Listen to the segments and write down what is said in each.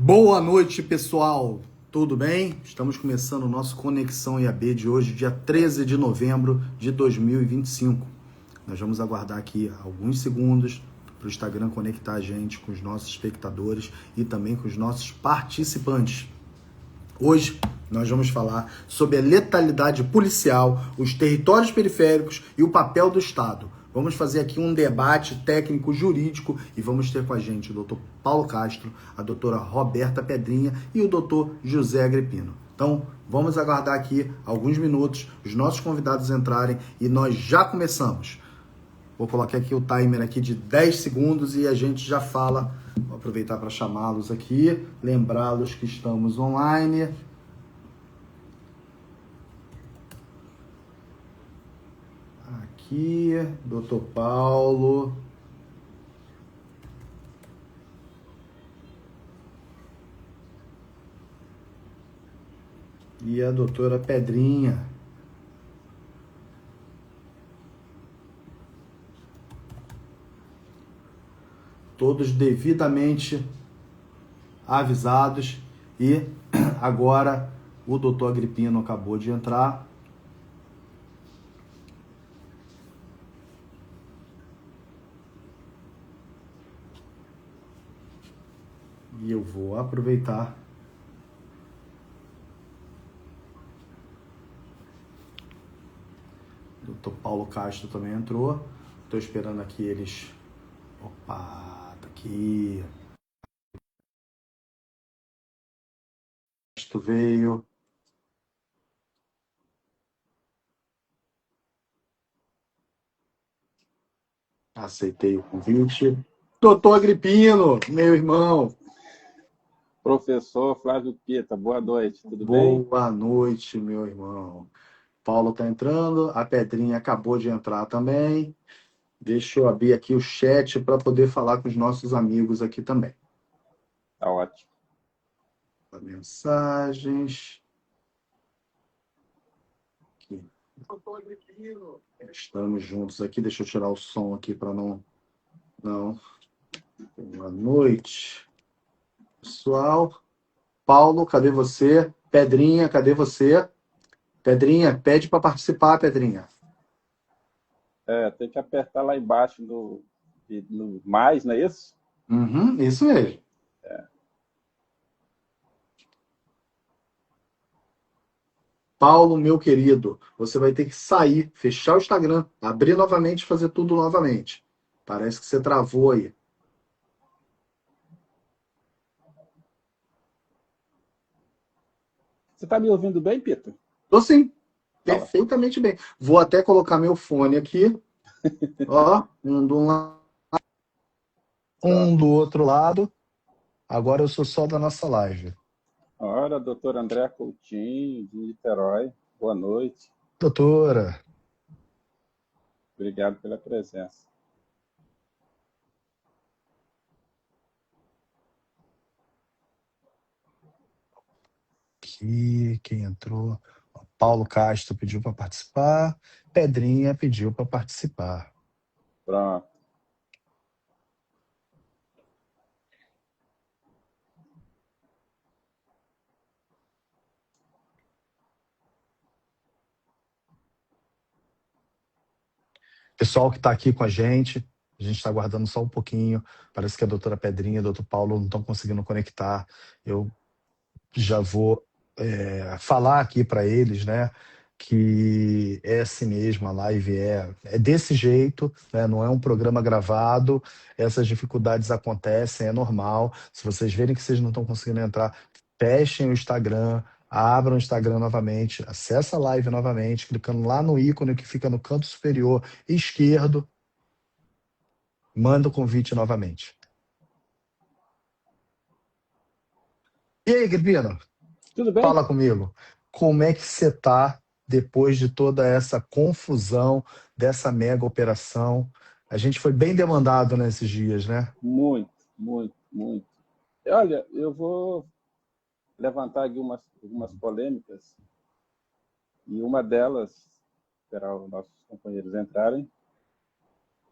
Boa noite, pessoal. Tudo bem? Estamos começando o nosso Conexão IAB de hoje, dia 13 de novembro de 2025. Nós vamos aguardar aqui alguns segundos para o Instagram conectar a gente com os nossos espectadores e também com os nossos participantes. Hoje nós vamos falar sobre a letalidade policial, os territórios periféricos e o papel do Estado. Vamos fazer aqui um debate técnico-jurídico e vamos ter com a gente o doutor Paulo Castro, a doutora Roberta Pedrinha e o doutor José Agripino. Então, vamos aguardar aqui alguns minutos, os nossos convidados entrarem e nós já começamos. Vou colocar aqui o timer aqui de 10 segundos e a gente já fala. Vou aproveitar para chamá-los aqui, lembrá-los que estamos online. Aqui, doutor Paulo. E a doutora Pedrinha. Todos devidamente avisados. E agora o doutor Agripino acabou de entrar. E eu vou aproveitar. O doutor Paulo Castro também entrou. Estou esperando aqui eles. Opa, tá aqui. Castro veio. Aceitei o convite. Doutor Agripino, meu irmão. Professor Flávio Pita, boa noite, tudo bem? Boa noite, meu irmão. Paulo tá entrando, a Pedrinha acabou de entrar também. Deixa eu abrir aqui o chat para poder falar com os nossos amigos aqui também. Tá ótimo. Mensagens. Aqui. Estamos juntos aqui. Deixa eu tirar o som aqui para não. Boa noite, pessoal. Paulo, cadê você? Pedrinha, cadê você? Pedrinha, pede para participar, Pedrinha. Tem que apertar lá embaixo no mais, não é isso? Uhum, isso mesmo. Paulo, meu querido, você vai ter que sair, fechar o Instagram, abrir novamente e fazer tudo novamente. Parece que você travou aí. Você está me ouvindo bem, Pita? Tô sim, Tá ótimo. perfeitamente bem. Vou até colocar meu fone aqui. Ó, um do lado, um Pronto. do outro lado. Agora eu sou só da nossa live. Ora, doutor André Coutinho, de Niterói, boa noite. Doutora, Obrigado pela presença. aqui, quem entrou? Paulo Castro pediu para participar. Pedrinha pediu para participar. Pronto. Pessoal que está aqui com a gente está aguardando só um pouquinho. Parece que a doutora Pedrinha e o doutor Paulo não estão conseguindo conectar. Eu já vou falar aqui para eles, né, que é assim mesmo, a live é desse jeito, né, não é um programa gravado, essas dificuldades acontecem, é normal. Se vocês verem que vocês não estão conseguindo entrar, fechem o Instagram, abram o Instagram novamente, acessa a live novamente, clicando lá no ícone que fica no canto superior esquerdo, manda o convite novamente. E aí, Gripino? Tudo bem? Fala comigo. Como é que você tá depois de toda essa confusão, dessa mega operação? A gente foi bem demandado nesses dias, né? Muito, muito, muito. Olha, eu vou levantar aqui algumas polêmicas e uma delas, esperar os nossos companheiros entrarem,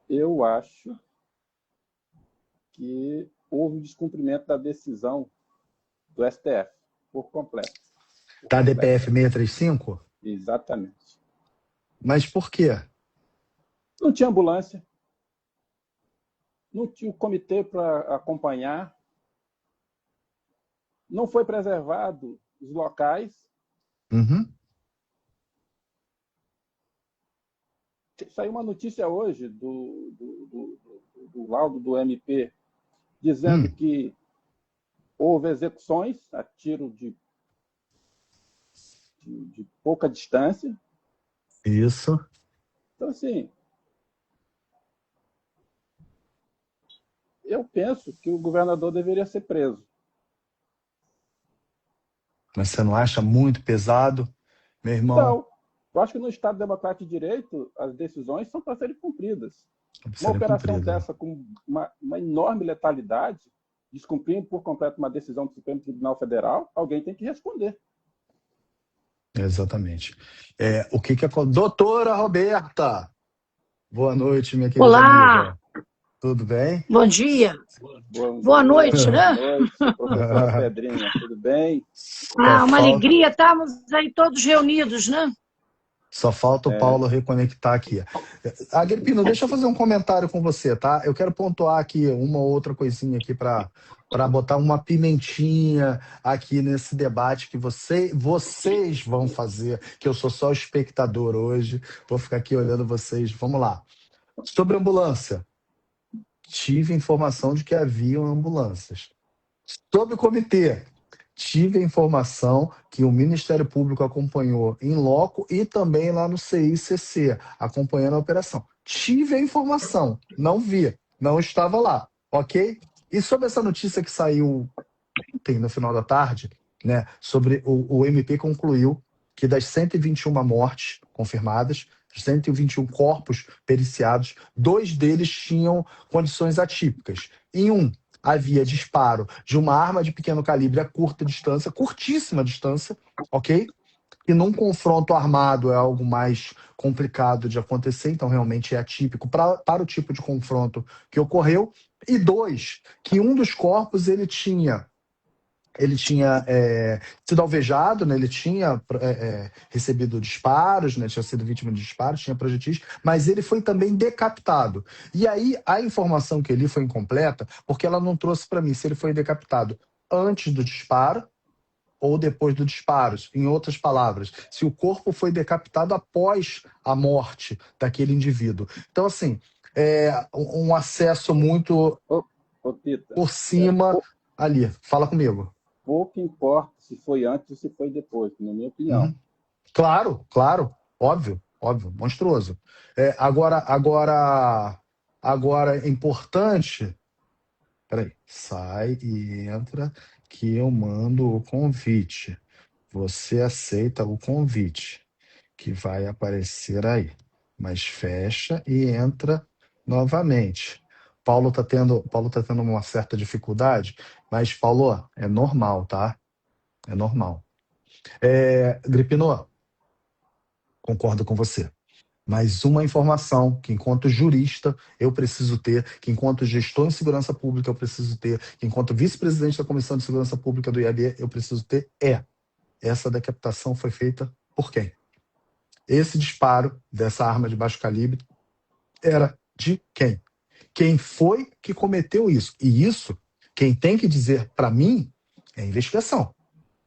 eu acho que houve um descumprimento da decisão do STF, por completo. Da DPF 635? Exatamente. Mas por quê? Não tinha ambulância, não tinha o comitê para acompanhar, não foi preservado os locais. Uhum. Saiu uma notícia hoje do laudo do MP, dizendo que houve execuções a tiro de pouca distância. Isso. Então, assim, eu penso que o governador deveria ser preso. Mas você não acha muito pesado, meu irmão? Então, eu acho que no Estado Democrático de Direito, as decisões são para serem cumpridas. Uma operação dessa com uma enorme letalidade, descumprindo por completo uma decisão do Supremo Tribunal Federal, alguém tem que responder. Exatamente. O que acontece? Doutora Roberta! Boa noite, minha querida Olá, amiga. Tudo bem? bom dia. Boa noite, né? Boa noite, professora Pedrinha. Tudo bem? Uma alegria estarmos aí todos reunidos, né? Só falta o Paulo reconectar aqui. Agripino, deixa eu fazer um comentário com você, tá? Eu quero pontuar aqui uma ou outra coisinha aqui para botar uma pimentinha aqui nesse debate que vocês vão fazer, que eu sou só espectador hoje. Vou ficar aqui olhando vocês. Vamos lá. Sobre ambulância. Tive informação de que haviam ambulâncias. Sobre o comitê. Tive a informação que o Ministério Público acompanhou em loco e também lá no CICC, acompanhando a operação. Tive a informação, não vi, não estava lá, ok? E sobre essa notícia que saiu ontem, no final da tarde, né, sobre o MP concluiu que das 121 mortes confirmadas, 121 corpos periciados, 2 deles tinham condições atípicas. Em um, havia disparo de uma arma de pequeno calibre a curta distância, curtíssima distância, ok? E num confronto armado é algo mais complicado de acontecer, então realmente é atípico para o tipo de confronto que ocorreu. E 2, que um dos corpos ele tinha sido alvejado, né? Ele tinha recebido disparos, né? Tinha sido vítima de disparos, tinha projetis, mas ele foi também decapitado. E aí a informação que ele foi incompleta, porque ela não trouxe para mim se ele foi decapitado antes do disparo ou depois do disparo. Em outras palavras, se o corpo foi decapitado após a morte daquele indivíduo. Então, assim, um acesso muito por cima ali. Fala comigo. Pouco importa se foi antes ou se foi depois, na minha opinião. Uhum. Claro, óbvio, monstruoso. Agora é importante. Peraí, sai e entra que eu mando o convite. Você aceita o convite que vai aparecer aí, mas fecha e entra novamente. Paulo tá tendo uma certa dificuldade, mas Paulo, é normal, tá? É normal. Gripino, concordo com você. Mas uma informação que, enquanto jurista, eu preciso ter, que, enquanto gestor em segurança pública, eu preciso ter, que, enquanto vice-presidente da Comissão de Segurança Pública do IAB, eu preciso ter, essa decapitação foi feita por quem? Esse disparo dessa arma de baixo calibre era de quem? Quem foi que cometeu isso? E isso, quem tem que dizer para mim, é a investigação.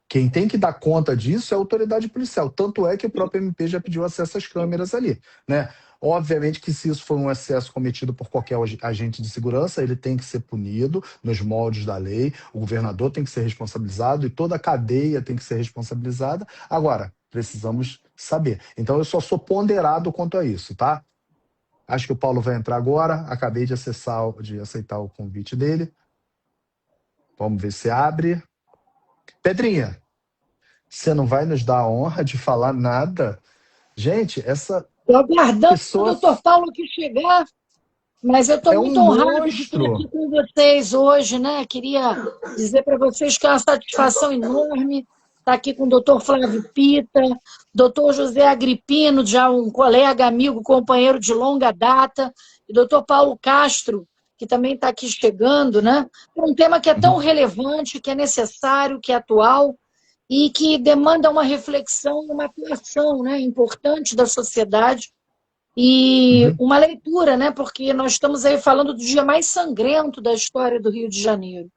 Quem tem que dar conta disso é a autoridade policial. Tanto é que o próprio MP já pediu acesso às câmeras ali, né? Obviamente que se isso for um excesso cometido por qualquer agente de segurança, ele tem que ser punido nos moldes da lei, o governador tem que ser responsabilizado e toda a cadeia tem que ser responsabilizada. Agora, precisamos saber. Então eu só sou ponderado quanto a isso, tá? Acho que o Paulo vai entrar agora, acabei de aceitar o convite dele. Vamos ver se abre. Pedrinha, você não vai nos dar a honra de falar nada? Gente, essa Estou aguardando pessoa o doutor Paulo que chegar, mas eu estou muito honrado de estar aqui com vocês hoje, né? Queria dizer para vocês que é uma satisfação enorme estar aqui com o doutor Flávio Pita, doutor José Agripino, já um colega, amigo, companheiro de longa data, e doutor Paulo Castro, que também está aqui chegando, né? Um tema que é tão relevante, que é necessário, que é atual e que demanda uma reflexão, uma atuação, né, importante da sociedade e uma leitura, né? Porque nós estamos aí falando do dia mais sangrento da história do Rio de Janeiro,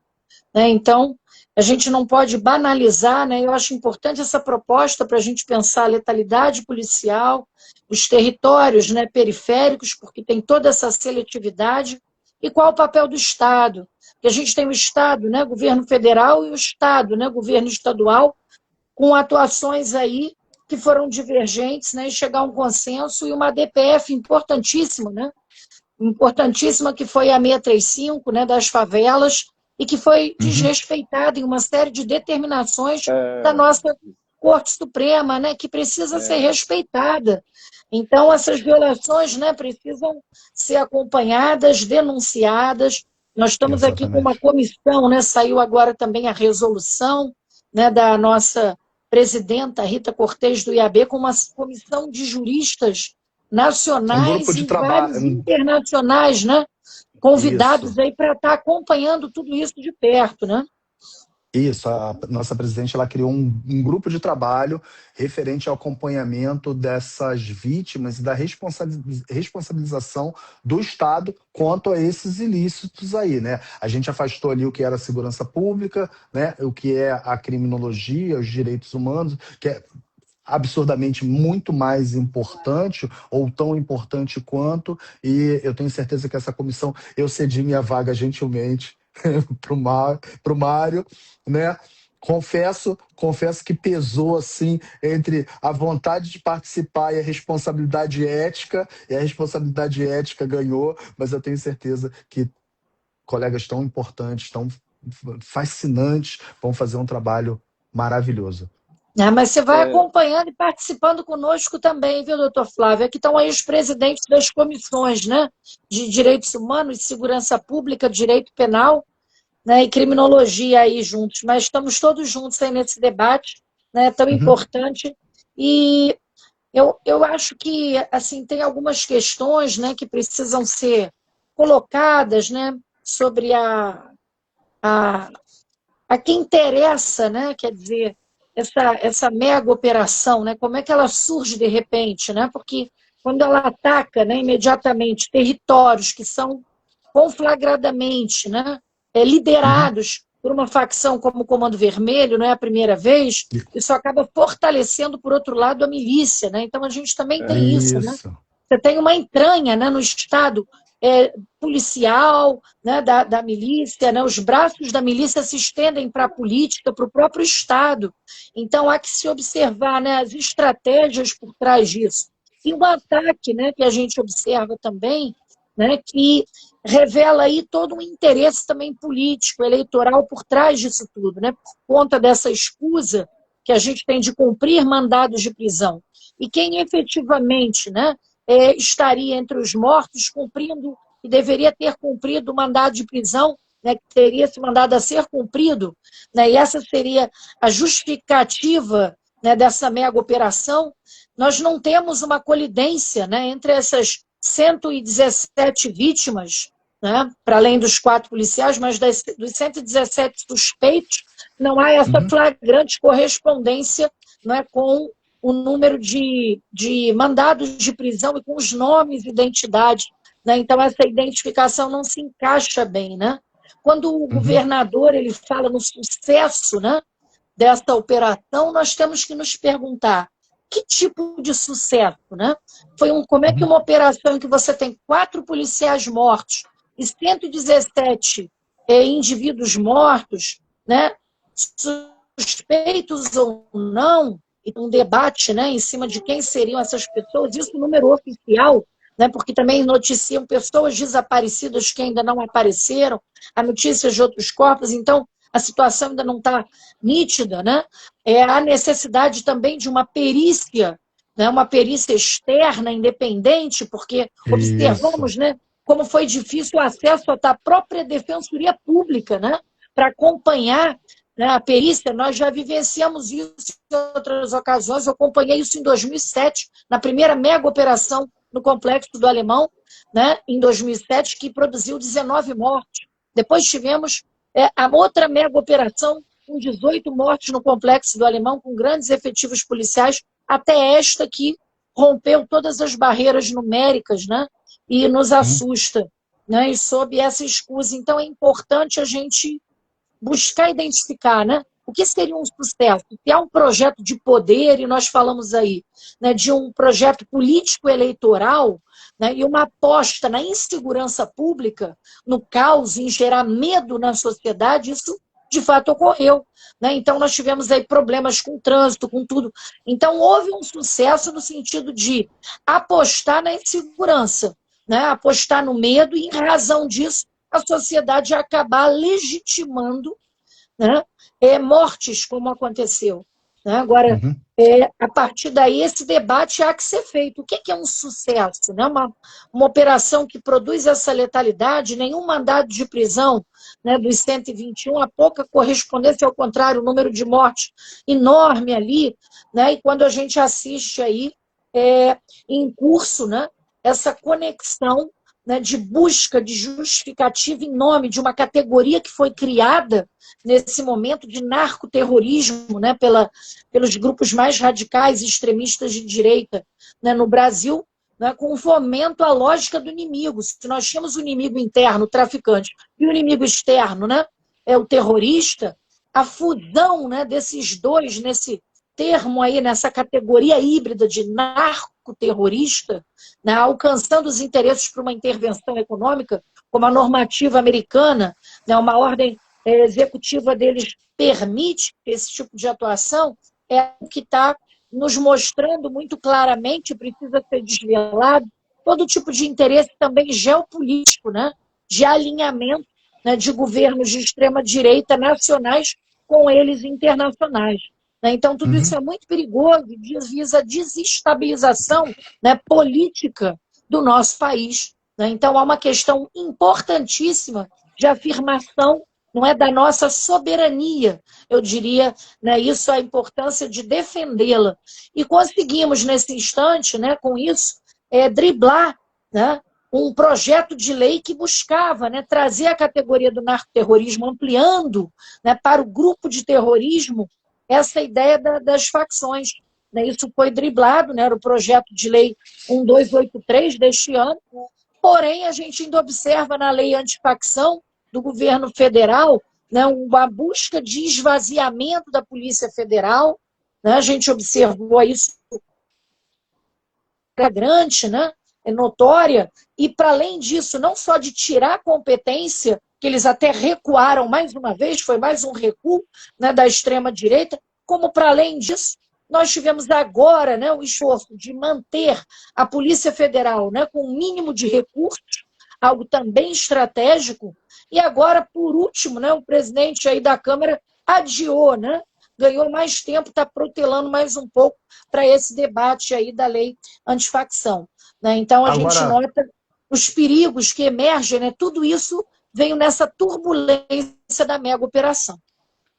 né? Então, a gente não pode banalizar, né? Eu acho importante essa proposta para a gente pensar a letalidade policial, os territórios, né, periféricos, porque tem toda essa seletividade, e qual o papel do Estado. Porque a gente tem o Estado, né, governo federal, e o Estado, né, governo estadual, com atuações aí que foram divergentes, né, e chegar a um consenso, e uma DPF importantíssima, né, importantíssima, que foi a 635, né, das favelas, e que foi desrespeitada em uma série de determinações da nossa Corte Suprema, né, que precisa ser respeitada. Então, essas violações, né, precisam ser acompanhadas, denunciadas. Nós estamos aqui com uma comissão, né, saiu agora também a resolução, né, da nossa presidenta Rita Cortes do IAB, com uma comissão de juristas nacionais e vários internacionais, né, convidados aí para estar acompanhando tudo isso de perto, né? Isso, a nossa presidente ela criou um grupo de trabalho referente ao acompanhamento dessas vítimas e da responsabilização do Estado quanto a esses ilícitos aí, né? A gente afastou ali o que era a segurança pública, né? O que é a criminologia, os direitos humanos, que é absurdamente muito mais importante, ou tão importante quanto, e eu tenho certeza que essa comissão, eu cedi minha vaga gentilmente pro Mário, né? Confesso que pesou assim entre a vontade de participar e a responsabilidade ética, e a responsabilidade ética ganhou, mas eu tenho certeza que colegas tão importantes, tão fascinantes, vão fazer um trabalho maravilhoso. Mas você vai acompanhando e participando conosco também, viu, doutor Flávio? Aqui estão aí os presidentes das comissões, né, de Direitos Humanos, de Segurança Pública, Direito Penal, né, e Criminologia aí juntos, mas estamos todos juntos aí nesse debate, né, tão importante. E eu acho que assim, tem algumas questões, né, que precisam ser colocadas, né, sobre a quem interessa, né, quer dizer, essa mega operação, né, como é que ela surge de repente, né, porque quando ela ataca, né, imediatamente territórios que são conflagradamente, né, liderados por uma facção como o Comando Vermelho, não é a primeira vez, isso acaba fortalecendo, por outro lado, a milícia, né? Então a gente também tem isso, né? Você tem uma entranha, né, no Estado policial, né, da milícia, né? Os braços da milícia se estendem para a política, para o próprio Estado. Então há que se observar, né, as estratégias por trás disso. E um ataque, né, que a gente observa também, né, que revela aí todo um interesse também político, eleitoral por trás disso tudo, né, por conta dessa escusa que a gente tem de cumprir mandados de prisão. E quem efetivamente, né, estaria entre os mortos cumprindo, e deveria ter cumprido o mandado de prisão, né, que teria esse mandado a ser cumprido, né, e essa seria a justificativa, né, dessa mega operação. Nós não temos uma colidência, né, entre essas 117 vítimas, né, para além dos 4 policiais, mas dos 117 suspeitos, não há essa flagrante correspondência, né, com o número de mandados de prisão e com os nomes e identidades, né? Então essa identificação não se encaixa bem, né? Quando o governador ele fala no sucesso, né, dessa operação, nós temos que nos perguntar que tipo de sucesso, né? Como é que uma operação em que você tem 4 policiais mortos e 117 indivíduos mortos, né, suspeitos ou não, e um debate, né, em cima de quem seriam essas pessoas, isso número oficial, né, porque também noticiam pessoas desaparecidas que ainda não apareceram, há notícias de outros corpos, então a situação ainda não está nítida, né? Há necessidade também de uma perícia, né, uma perícia externa, independente, porque observamos, né, como foi difícil o acesso à própria Defensoria Pública, né, para acompanhar, né, a perícia. Nós já vivenciamos isso em outras ocasiões, eu acompanhei isso em 2007, na primeira mega operação no Complexo do Alemão, né, em 2007, que produziu 19 mortes. Depois tivemos a outra mega operação, com 18 mortes no Complexo do Alemão, com grandes efetivos policiais, até esta que rompeu todas as barreiras numéricas, né, e nos assusta, né, e sob essa escusa. Então é importante a gente buscar identificar, né, o que seria um sucesso. Se há um projeto de poder, e nós falamos aí, né, de um projeto político-eleitoral, né, e uma aposta na insegurança pública, no caos, em gerar medo na sociedade, isso de fato ocorreu, né? Então nós tivemos aí problemas com o trânsito, com tudo. Então houve um sucesso no sentido de apostar na insegurança, né, apostar no medo, e em razão disso a sociedade acabar legitimando, né, mortes, como aconteceu. Né? Agora, a partir daí, esse debate há que ser feito. O que é um sucesso? Né? Uma operação que produz essa letalidade, nenhum mandado de prisão, né, dos 121, há pouca correspondência, ao contrário, o número de mortes enorme ali, né? E quando a gente assiste aí, em curso, né, essa conexão, né, de busca de justificativa em nome de uma categoria que foi criada nesse momento de narcoterrorismo, né, pelos grupos mais radicais e extremistas de direita, né, no Brasil, né, com o fomento à lógica do inimigo. Se nós tínhamos o inimigo interno, o traficante, e o inimigo externo, né, o terrorista, a fusão, né, desses dois nesse termo aí, nessa categoria híbrida de narcoterrorista, né, alcançando os interesses para uma intervenção econômica, como a normativa americana, né, uma ordem executiva deles permite esse tipo de atuação, é o que está nos mostrando muito claramente, precisa ser desvelado, todo tipo de interesse também geopolítico, né, de alinhamento, né, de governos de extrema-direita nacionais com eles internacionais. Então, tudo isso é muito perigoso e visa a desestabilização, né, política do nosso país. Né? Então, há uma questão importantíssima de afirmação, não é, da nossa soberania, eu diria, né, isso, a importância de defendê-la. E conseguimos, nesse instante, né, com isso, driblar, né, um projeto de lei que buscava, né, trazer a categoria do narcoterrorismo, ampliando, né, para o grupo de terrorismo essa ideia das facções. Né? Isso foi driblado, né, era o projeto de lei 1283 deste ano, porém a gente ainda observa na lei antifacção do governo federal, né, uma busca de esvaziamento da Polícia Federal, né? A gente observou isso flagrante, né, notória, e para além disso, não só de tirar a competência, que eles até recuaram mais uma vez, foi mais um recuo, né, da extrema-direita, como para além disso, nós tivemos agora, né, o esforço de manter a Polícia Federal, né, com o mínimo de recursos, algo também estratégico, e agora, por último, né, o presidente aí da Câmara adiou, né, ganhou mais tempo, está protelando mais um pouco para esse debate aí da lei antifacção. Né? Então, a gente nota os perigos que emergem, né? Tudo isso veio nessa turbulência da mega operação.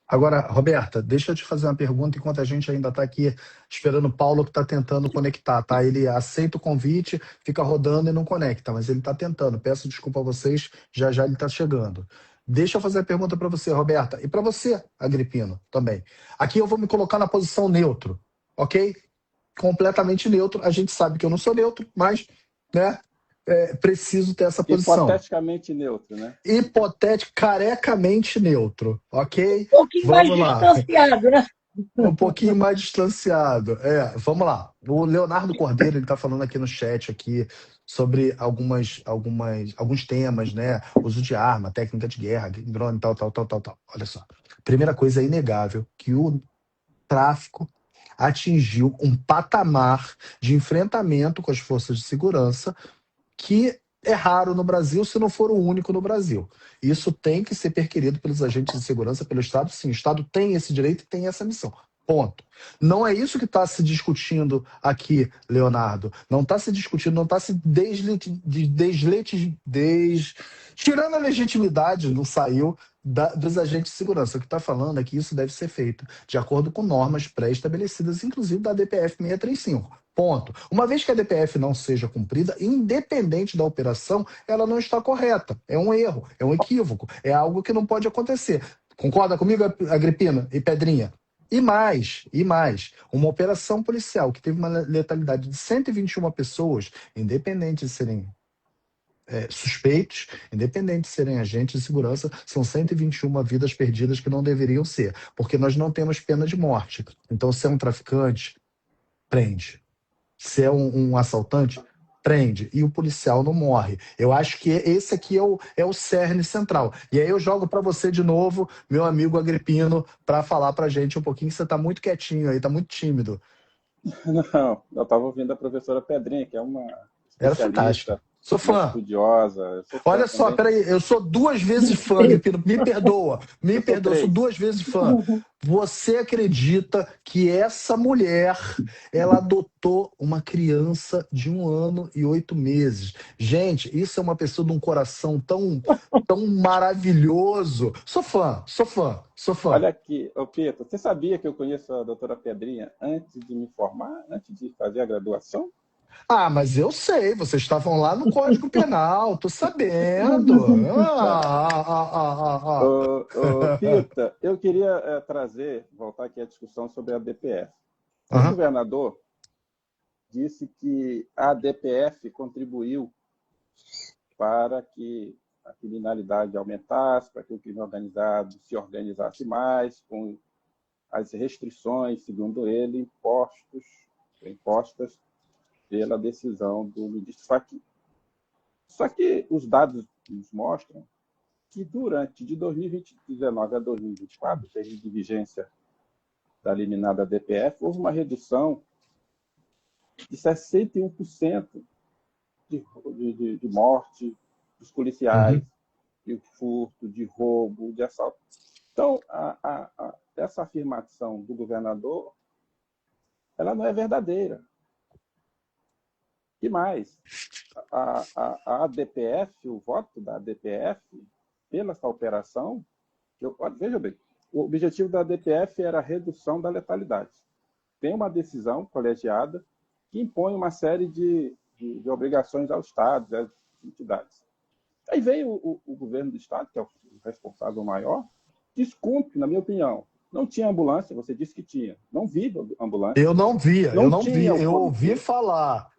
Agora, Roberta, deixa eu te fazer uma pergunta, enquanto a gente ainda está aqui esperando o Paulo, que está tentando conectar, tá? Ele aceita o convite, fica rodando e não conecta, mas ele está tentando. Peço desculpa a vocês, já já ele está chegando. Deixa eu fazer a pergunta para você, Roberta, e para você, Agripino, também. Aqui eu vou me colocar na posição neutro, ok? Completamente neutro. A gente sabe que eu não sou neutro, mas, né, preciso ter essa posição. Hipoteticamente neutro, né? Carecamente neutro, ok? Um pouquinho mais distanciado, né? Um pouquinho mais distanciado. Vamos lá. O Leonardo Cordeiro, ele está falando aqui no chat aqui sobre alguns temas, né? Uso de arma, técnica de guerra, drone, tal. Olha só. Primeira coisa, é inegável que o tráfico atingiu um patamar de enfrentamento com as forças de segurança que é raro no Brasil, se não for o único no Brasil. Isso tem que ser perquirido pelos agentes de segurança, pelo Estado. Sim, o Estado tem esse direito e tem essa missão. Ponto. Não é isso que está se discutindo aqui, Leonardo. Não está se discutindo, não está se tirando a legitimidade, não saiu, dos agentes de segurança. O que está falando é que isso deve ser feito de acordo com normas pré-estabelecidas, inclusive da DPF 635. Ponto. Uma vez que a DPF não seja cumprida, independente da operação, ela não está correta. É um erro, é um equívoco, é algo que não pode acontecer. Concorda comigo, Agripino e Pedrinha? E mais, uma operação policial que teve uma letalidade de 121 pessoas, independente de serem suspeitos, independente de serem agentes de segurança, são 121 vidas perdidas que não deveriam ser, porque nós não temos pena de morte. Então, se é um traficante, prende. Se é um assaltante, prende. E o policial não morre. Eu acho que esse aqui é o cerne central. E aí eu jogo para você de novo, meu amigo Agripino, para falar para gente um pouquinho, que você está muito quietinho aí, está muito tímido. Não, eu estava ouvindo a professora Pedrinha, que é uma Era fantástico. especialista, Sou uma fã. estudiosa. Sou fã Olha só, também. peraí, eu sou 2 vezes fã, Agripino, me perdoa, eu sou 3. 2 vezes fã. Você acredita que essa mulher, ela adotou uma criança de 1 ano e 8 meses? Gente, isso é uma pessoa de um coração tão maravilhoso. Sou fã, sou fã, sou fã. Olha aqui, ô Pedro, você sabia que eu conheço a doutora Pedrinha antes de me formar, antes de fazer a graduação? Ah, mas eu sei, vocês estavam lá no Código Penal, tô sabendo. Pita, eu queria voltar aqui à discussão sobre a DPF. O Aham. governador disse que a DPF contribuiu para que a criminalidade aumentasse, para que o crime organizado se organizasse mais, com as restrições, segundo ele, impostas pela decisão do ministro Fachin. Só que os dados nos mostram que durante de 2019 a 2024, período de vigência da liminar DPF, houve uma redução de 61% de morte dos policiais, de furto, de roubo, de assalto. Então, essa afirmação do governador, ela não é verdadeira. E mais, a ADPF, o voto da ADPF, pela essa operação, veja bem, o objetivo da ADPF era a redução da letalidade. Tem uma decisão colegiada que impõe uma série de obrigações aos estados, às entidades. Aí veio o governo do estado, que é o responsável maior, descumpre, na minha opinião. Não tinha ambulância, você disse que tinha. Não vi ambulância. Eu não via, eu ouvi falar.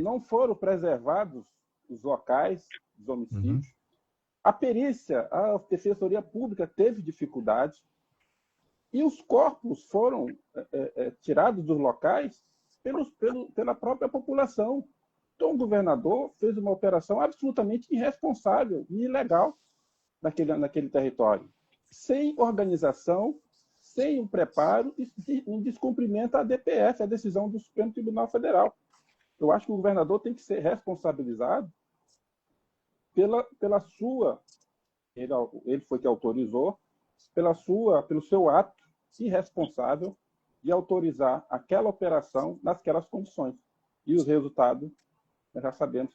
Não foram preservados os locais dos homicídios. A perícia, a Defensoria Pública teve dificuldade e os corpos foram tirados dos locais pela própria população. Então, o governador fez uma operação absolutamente irresponsável e ilegal naquele território, sem organização, sem um preparo e um descumprimento à DPF, a decisão do Supremo Tribunal Federal. Eu acho que o governador tem que ser responsabilizado pela sua, ele foi que autorizou, pelo seu ato irresponsável de autorizar aquela operação naquelas condições. E os resultados, nós já sabemos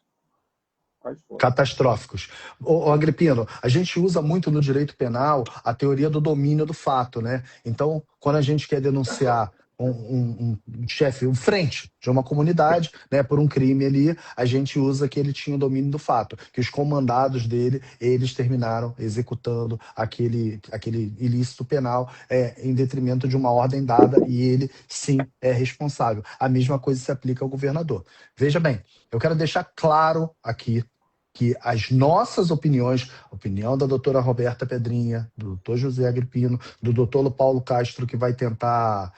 quais foram. Catastróficos. Ô, Agripino, a gente usa muito no direito penal a teoria do domínio do fato, né? Então, quando a gente quer denunciar um chefe, um frente de uma comunidade, né, por um crime ali, a gente usa que ele tinha o domínio do fato, que os comandados dele, eles terminaram executando aquele ilícito penal em detrimento de uma ordem dada e ele, sim, é responsável. A mesma coisa se aplica ao governador. Veja bem, eu quero deixar claro aqui que as nossas opiniões, a opinião da doutora Roberta Pedrinha, do doutor José Agripino, do doutor Paulo Castro, que está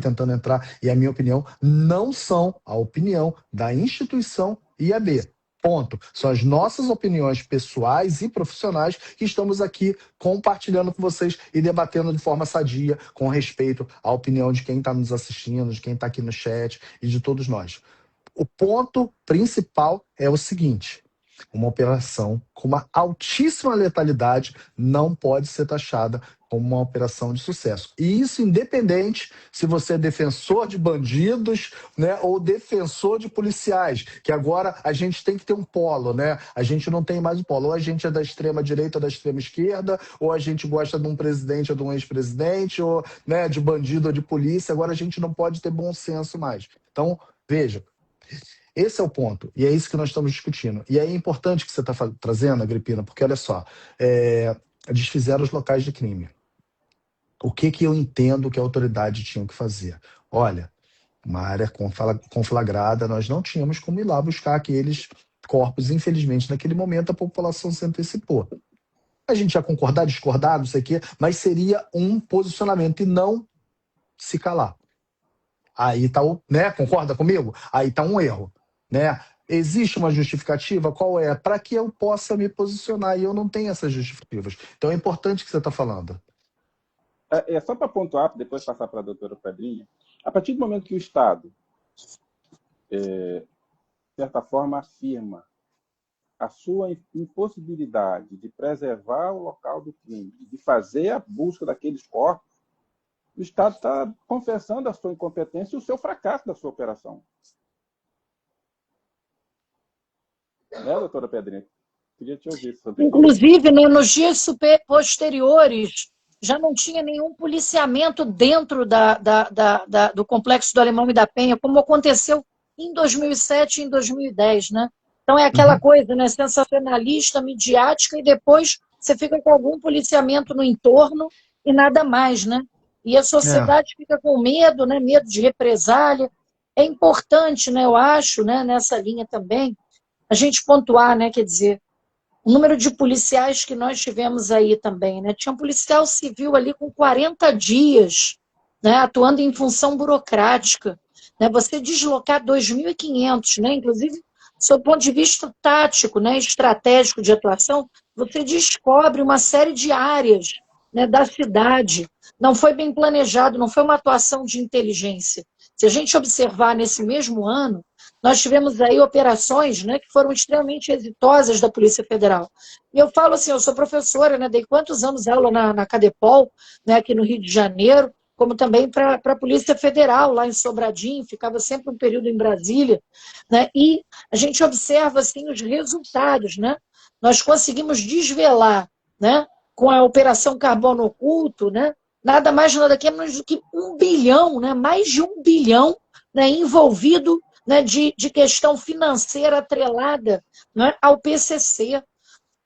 tentando entrar, e a minha opinião, não são a opinião da instituição IAB. Ponto. São as nossas opiniões pessoais e profissionais que estamos aqui compartilhando com vocês e debatendo de forma sadia, com respeito à opinião de quem está nos assistindo, de quem está aqui no chat e de todos nós. O ponto principal é o seguinte: uma operação com uma altíssima letalidade não pode ser taxada como uma operação de sucesso. E isso independente se você é defensor de bandidos, né, ou defensor de policiais, que agora a gente tem que ter um polo, né? A gente não tem mais um polo. Ou a gente é da extrema direita ou da extrema esquerda, ou a gente gosta de um presidente ou de um ex-presidente, ou, né, de bandido ou de polícia. Agora a gente não pode ter bom senso mais. Então, veja, esse é o ponto, e é isso que nós estamos discutindo. E é importante que você está trazendo, Agripina, porque olha só, desfizeram os locais de crime. O que eu entendo que a autoridade tinha que fazer? Olha, uma área conflagrada, nós não tínhamos como ir lá buscar aqueles corpos. Infelizmente, naquele momento, a população se antecipou. A gente ia concordar, discordar, não sei o quê, mas seria um posicionamento e não se calar. Aí tá o, né? Concorda comigo? Aí tá um erro, né? Existe uma justificativa? Qual é? Para que eu possa me posicionar, e eu não tenho essas justificativas. Então é importante o que você está falando. Só para pontuar, depois passar para a doutora Pedrinha, a partir do momento que o Estado, de certa forma, afirma a sua impossibilidade de preservar o local do crime, de fazer a busca daqueles corpos, o Estado está confessando a sua incompetência e o seu fracasso da sua operação. Né, doutora Pedrinha? Queria te ouvir sobre isso. Inclusive, né, nos dias posteriores, já não tinha nenhum policiamento dentro do Complexo do Alemão e da Penha, como aconteceu em 2007 e em 2010, né? Então é aquela coisa, né, sensacionalista, midiática, e depois você fica com algum policiamento no entorno e nada mais, né? E a sociedade fica com medo, né? Medo de represália. É importante, né, eu acho, né, nessa linha também, a gente pontuar, né, quer dizer, o número de policiais que nós tivemos aí também, né? Tinha um policial civil ali com 40 dias, né, atuando em função burocrática, né? Você deslocar 2.500, né, inclusive, sob o ponto de vista tático, né, estratégico de atuação, você descobre uma série de áreas, né, da cidade. Não foi bem planejado, não foi uma atuação de inteligência. Se a gente observar nesse mesmo ano, nós tivemos aí operações, né, que foram extremamente exitosas da Polícia Federal. E eu falo assim, eu sou professora, né, dei quantos anos aula na Cadepol, né, aqui no Rio de Janeiro, como também para a Polícia Federal, lá em Sobradinho, ficava sempre um período em Brasília, né, e a gente observa assim, os resultados. Né? Nós conseguimos desvelar, né, com a Operação Carbono Oculto, né, nada mais nada menos do que 1 bilhão, né, mais de 1 bilhão, né, envolvido, né, de questão financeira atrelada, né, ao PCC,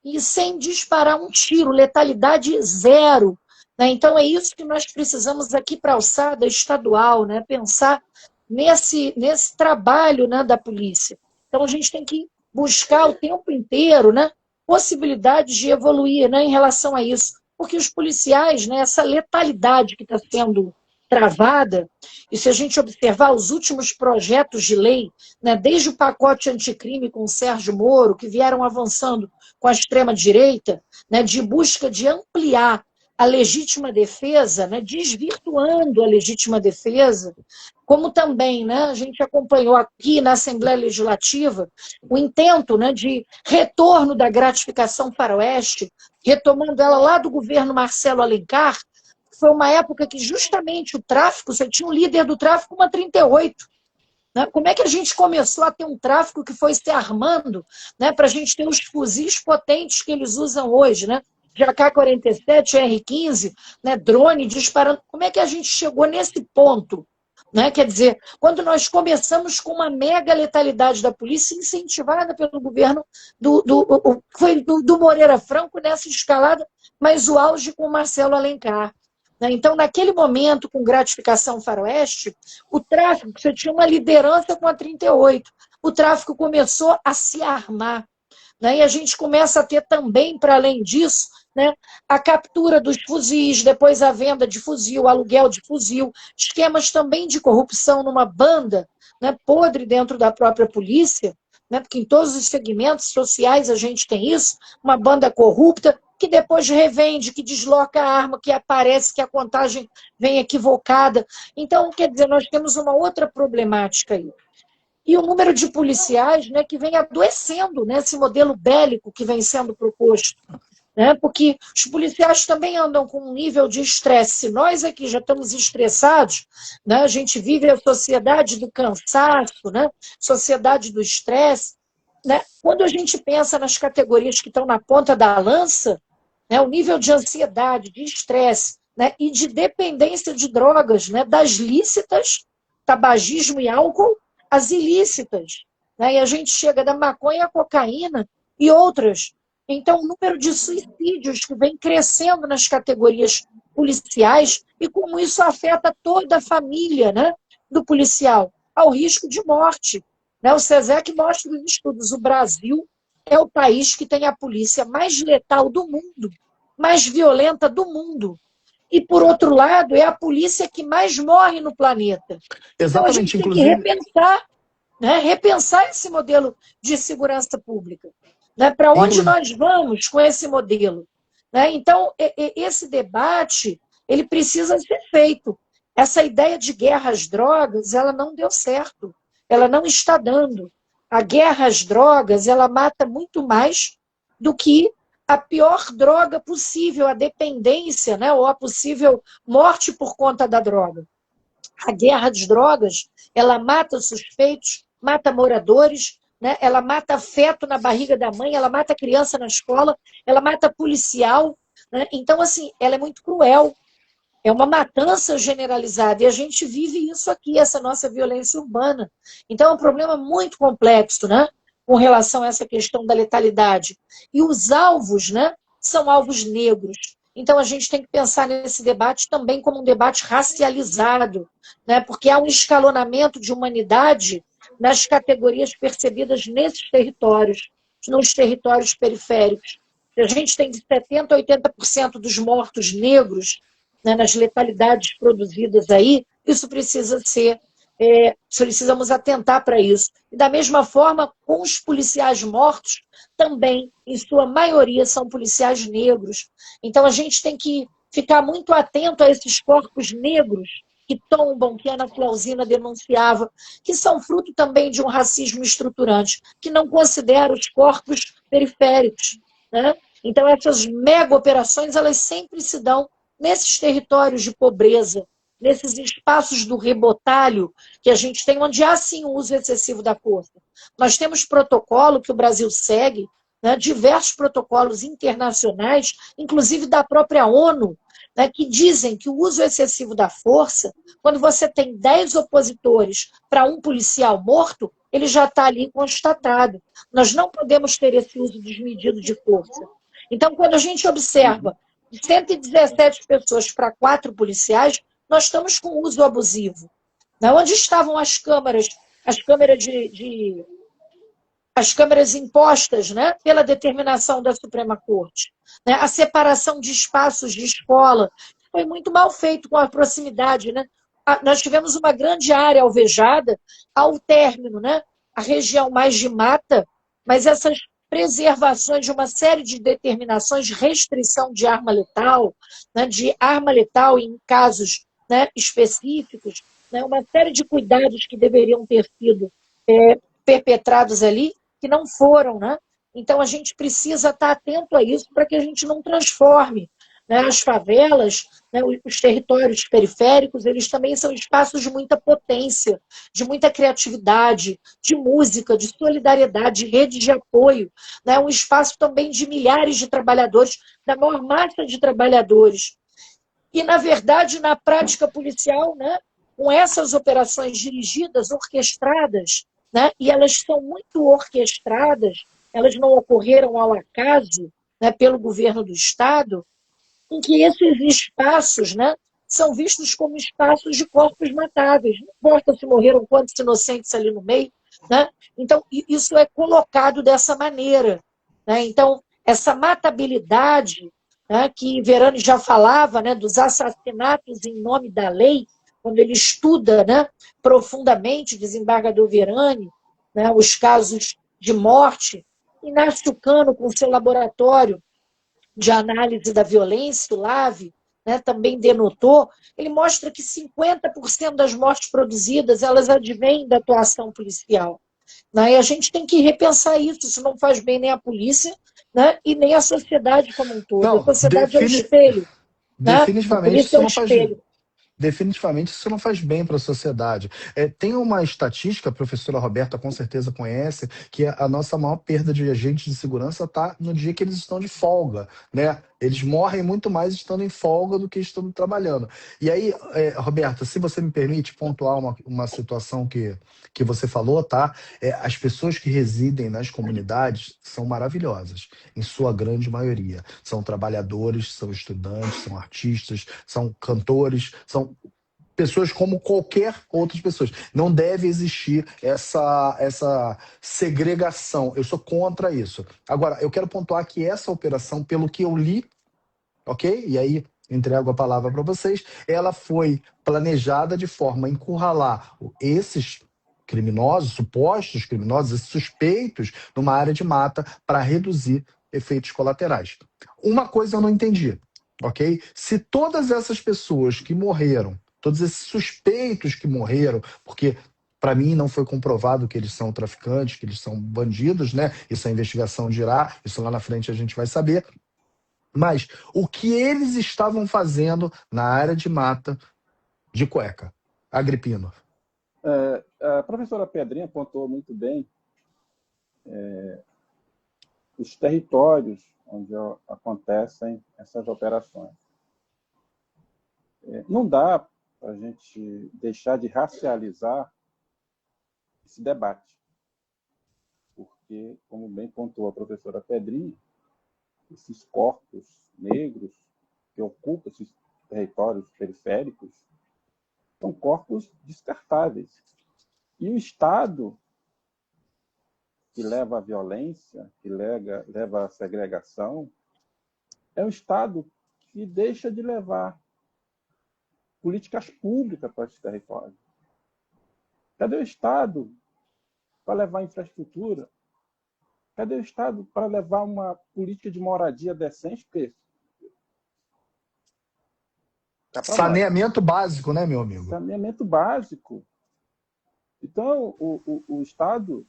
e sem disparar um tiro, letalidade zero. Né? Então é isso que nós precisamos aqui para a alçada estadual, né, pensar nesse trabalho, né, da polícia. Então a gente tem que buscar o tempo inteiro, né, possibilidades de evoluir, né, em relação a isso, porque os policiais, né, essa letalidade que está sendo travada, e se a gente observar os últimos projetos de lei, né, desde o pacote anticrime com o Sérgio Moro, que vieram avançando com a extrema-direita, né, de busca de ampliar a legítima defesa, né, desvirtuando a legítima defesa, como também, né, a gente acompanhou aqui na Assembleia Legislativa o intento, né, de retorno da gratificação faroeste, retomando ela lá do governo Marcelo Alencar. Foi uma época que justamente o tráfico, você tinha um líder do tráfico, uma 38. Né? Como é que a gente começou a ter um tráfico que foi se armando, né, para a gente ter os fuzis potentes que eles usam hoje, né? De AK-47, R-15, né, drone disparando. Como é que a gente chegou nesse ponto? Né? Quer dizer, quando nós começamos com uma mega letalidade da polícia, incentivada pelo governo do Moreira Franco nessa escalada, mas o auge com o Marcelo Alencar. Então, naquele momento, com gratificação faroeste, o tráfico, você tinha uma liderança com a 38, o tráfico começou a se armar. Né? E a gente começa a ter também, para além disso, né, a captura dos fuzis, depois a venda de fuzil, aluguel de fuzil, esquemas também de corrupção numa banda, né, podre dentro da própria polícia, né, porque em todos os segmentos sociais a gente tem isso, uma banda corrupta, que depois revende, que desloca a arma, que aparece, que a contagem vem equivocada. Então, quer dizer, nós temos uma outra problemática aí. E o número de policiais, né, que vem adoecendo, né, esse modelo bélico que vem sendo proposto. né? Porque os policiais também andam com um nível de estresse. Se nós aqui já estamos estressados, né? A gente vive a sociedade do cansaço, né? Sociedade do estresse, né? Quando a gente pensa nas categorias que estão na ponta da lança, né? O nível de ansiedade, de estresse, né? E de dependência de drogas, né? Das lícitas, tabagismo e álcool, às ilícitas, né? E a gente chega da maconha à cocaína e outras. Então, o número de suicídios que vem crescendo nas categorias policiais e como isso afeta toda a família, né, do policial, ao risco de morte. Né? O SESEC mostra nos estudos, o Brasil é o país que tem a polícia mais letal do mundo, mais violenta do mundo. E, por outro lado, é a polícia que mais morre no planeta. Então, a gente tem que repensar, né, repensar esse modelo de segurança pública. Né? Para onde nós vamos com esse modelo? Né? Então, esse debate ele precisa ser feito. Essa ideia de guerra às drogas, ela não deu certo. Ela não está dando. A guerra às drogas, ela mata muito mais do que a pior droga possível, a dependência, né? Ou a possível morte por conta da droga. A guerra às drogas, ela mata suspeitos, mata moradores, né? Ela mata feto na barriga da mãe, ela mata criança na escola, ela mata policial. Né? Então, assim, ela é muito cruel. É uma matança generalizada. E a gente vive isso aqui, essa nossa violência urbana. Então, é um problema muito complexo, né? Com relação a essa questão da letalidade. E os alvos, né? São alvos negros. Então, a gente tem que pensar nesse debate também como um debate racializado, né? Porque há um escalonamento de humanidade nas categorias percebidas nesses territórios, nos territórios periféricos. A gente tem de 70% a 80% dos mortos negros, né, nas letalidades produzidas aí, isso precisa ser, precisamos atentar para isso. E da mesma forma, com os policiais mortos, também, em sua maioria, são policiais negros. Então a gente tem que ficar muito atento a esses corpos negros que tombam, que a Ana Flauzina denunciava, que são fruto também de um racismo estruturante, que não considera os corpos periféricos. Né? Então, essas mega operações, elas sempre se dão nesses territórios de pobreza, nesses espaços do rebotalho que a gente tem, onde há, sim, o uso excessivo da força. Nós temos protocolo que o Brasil segue, né, diversos protocolos internacionais, inclusive da própria ONU, né, que dizem que o uso excessivo da força, quando você tem 10 opositores para um policial morto, ele já está ali constatado. Nós não podemos ter esse uso desmedido de força. Então, quando a gente observa 117 pessoas para 4 policiais, nós estamos com uso abusivo. Né? Onde estavam as câmaras as câmeras impostas, né, pela determinação da Suprema Corte? Né? A separação de espaços de escola foi muito mal feito com a proximidade. Né? Nós tivemos uma grande área alvejada ao término, né? A região mais de mata, mas essas preservações de uma série de determinações de restrição de arma letal, né, de arma letal em casos, né, específicos, né, uma série de cuidados que deveriam ter sido perpetrados ali, que não foram. Né? Então, a gente precisa estar atento a isso para que a gente não transforme, né, as favelas, né, os territórios periféricos, eles também são espaços de muita potência, de muita criatividade, de música, de solidariedade, de rede de apoio, né, um espaço também de milhares de trabalhadores, da maior massa de trabalhadores. E, na verdade, na prática policial, né, com essas operações dirigidas, orquestradas, né, e elas são muito orquestradas, elas não ocorreram ao acaso, né, pelo governo do Estado, em que esses espaços, né, são vistos como espaços de corpos matáveis. Não importa se morreram quantos inocentes ali no meio. Né? Então, isso é colocado dessa maneira. Né? Então, essa matabilidade, né, que Verani já falava, né, dos assassinatos em nome da lei, quando ele estuda, né, profundamente, desembargador Verani, né, os casos de morte, Inácio Cano, com seu laboratório de análise da violência, o LAVE, né, também denotou, ele mostra que 50% das mortes produzidas, elas advêm da atuação policial. Né? E a gente tem que repensar isso não faz bem nem à polícia né? E nem a sociedade como um todo. Não, A sociedade é o espelho, né? Por definitivamente isso é isso o não faz. espelho. Definitivamente isso não faz bem para a sociedade. Tem uma estatística, a professora Roberta com certeza conhece, que a nossa maior perda de agentes de segurança está no dia que eles estão de folga, né? Eles morrem muito mais estando em folga do que estando trabalhando. E aí, Roberta, se você me permite pontuar uma situação que você falou, tá? As pessoas que residem nas comunidades são maravilhosas, em sua grande maioria. São trabalhadores, são estudantes, são artistas, são cantores, são pessoas como qualquer outras pessoas. Não deve existir essa segregação. Eu sou contra isso. Agora, eu quero pontuar que essa operação, pelo que eu li, ok? E aí entrego a palavra para vocês, ela foi planejada de forma a encurralar esses criminosos, supostos criminosos, esses suspeitos, numa área de mata para reduzir efeitos colaterais. Uma coisa eu não entendi, ok? Se todas essas pessoas que morreram, todos esses suspeitos que morreram, porque para mim não foi comprovado que eles são traficantes, que eles são bandidos, né? Isso a investigação dirá, isso lá na frente a gente vai saber. Mas o que eles estavam fazendo na área de mata de cueca? Agripino. A professora Pedrinha apontou muito bem os territórios onde acontecem essas operações. Não dá para a gente deixar de racializar esse debate, porque, como bem pontuou a professora Pedrinha, esses corpos negros que ocupam esses territórios periféricos são corpos descartáveis. E o Estado, que leva à violência, que leva à segregação, é um Estado que deixa de levar políticas públicas para esses territórios. Cadê o Estado para levar infraestrutura? Cadê o Estado para levar uma política de moradia decente? Saneamento básico, né, meu amigo? Saneamento básico. Então, o Estado